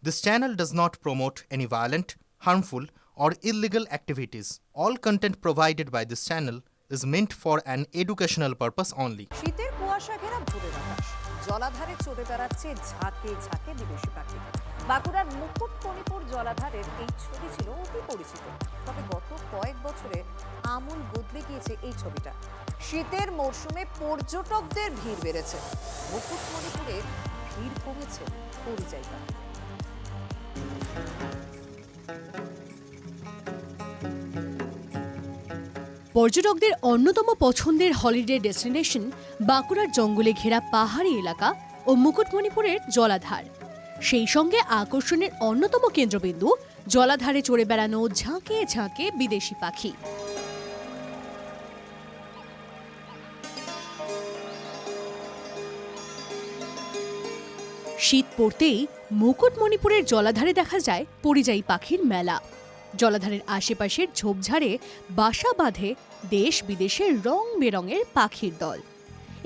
This channel does not promote any violent, harmful, or illegal activities. All content provided by this channel is meant for an educational purpose only. শীতের কুয়াশা ঘেরা ভোরের আকাশ, জলাধারে চড়ে বেড়াচ্ছে ঝাঁকে ঝাঁকে বিদেশি পাখি। বাঁকুড়ার মুকুটমণিপুর জলাধারের এই ছবি ছিল অতি পরিচিত, তবে গত কয়েক বছরে আমূল বদলে গিয়েছে এই ছবিটা। শীতের মরশুমে পর্যটকদের ভিড় বেড়েছে, মুকুটমণিপুরে ভিড় কমেছে পরিযায়ী পাখি। পর্যটকদের অন্যতম পছন্দের হলিডে ডেস্টিনেশন বাঁকুড়ার জঙ্গলে ঘেরা পাহাড়ি এলাকা ও মুকুটমণিপুরের জলাধার। সেই সঙ্গে আকর্ষণের অন্যতম কেন্দ্রবিন্দু জলাধারে চড়ে বেড়ানো ঝাঁকে ঝাঁকে বিদেশি পাখি। শীত পড়তেই মুকুটমণিপুরের জলাধারে দেখা যায় পরিযায়ী পাখির মেলা। জলাধারের আশেপাশের ঝোপঝাড়ে বাসা বাঁধে দেশ বিদেশের রং বেরঙের পাখির দল।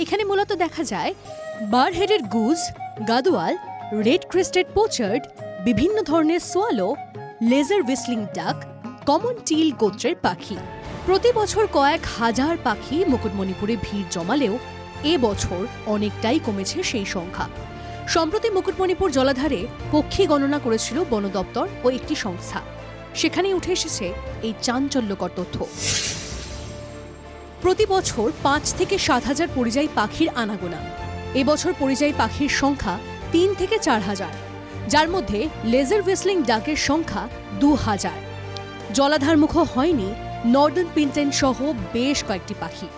এখানে মূলত দেখা যায় bar headed goose, gadwall, red crested pochard, বিভিন্ন ধরনের swallow, lesser whistling duck, common teal গোত্রের পাখি। প্রতি বছর কয়েক হাজার পাখি মুকুটমণিপুরে ভিড় জমালেও এবছর অনেকটাই কমেছে সেই সংখ্যা। সম্প্রতি মুকুটমণিপুর জলাধারে পক্ষী গণনা করেছিল বন দপ্তর ও একটি সংস্থা। সেখানেই উঠে এসেছে এই চাঞ্চল্যকর তথ্য। প্রতি বছর ৫ থেকে ৭ হাজার পরিযায়ী পাখির আনাগোনা। এবছর পরিযায়ী পাখির সংখ্যা ৩ থেকে ৪ হাজার, যার মধ্যে লেজার হুইসলিং ডাকের সংখ্যা ২,০০০। জলাধারমুখ হয়নি নর্দার্ন পিনটেন সহ বেশ কয়েকটি পাখি।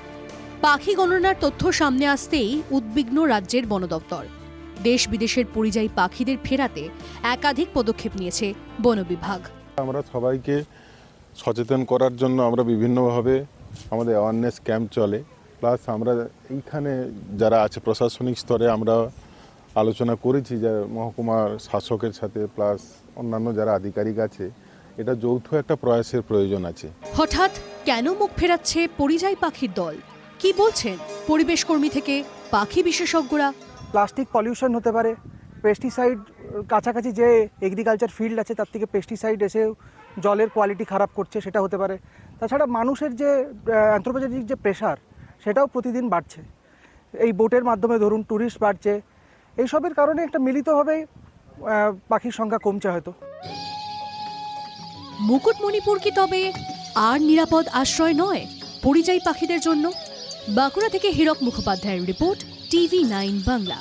পাখি গণনার তথ্য সামনে আসতেই উদ্বিগ্ন রাজ্যের বন দপ্তর। দেশ বিদেশের পরিযায়ী পাখিদের ফেরাতে একাধিক পদক্ষেপ নিয়েছে বন বিভাগ। আমরা সবাইকে সচেতন করার জন্য আমরা বিভিন্নভাবে আমাদের অ্যাওয়ারনেস ক্যাম্প চলে, প্লাস আমরা এইখানে যারা আছে প্রশাসনিক স্তরে আমরা আলোচনা করেছি যে মহকুমার শাসকের সাথে, প্লাস অন্যান্য যারা আধিকারিক আছে, এটা যৌথ একটা প্রয়াসের প্রয়োজন আছে। হঠাৎ কেন মুখ ফেরাচ্ছে পরিযায়ী পাখির দল? কি বলছেন পরিবেশ কর্মী থেকে পাখি বিশেষজ্ঞরা? প্লাস্টিক পলিউশন হতে পারে, পেস্টিসাইড কাছাকাছি যে এগ্রিকালচার ফিল্ড আছে তার থেকে পেস্টিসাইড এসে জলের কোয়ালিটি খারাপ করছে, সেটা হতে পারে। তাছাড়া মানুষের যে অ্যানথ্রোপোজেনিক যে প্রেশার, সেটাও প্রতিদিন বাড়ছে। এই বোটের মাধ্যমে ধরুন ট্যুরিস্ট বাড়ছে, এইসবের কারণে একটা মিলিতভাবেই পাখির সংখ্যা কমছে হয়তো। মুকুটমণিপুর কি তবে আর নিরাপদ আশ্রয় নয় পরিযায়ী পাখিদের জন্য? বাঁকুড়া থেকে হীরক মুখোপাধ্যায়ের রিপোর্ট, TV9 বাংলা।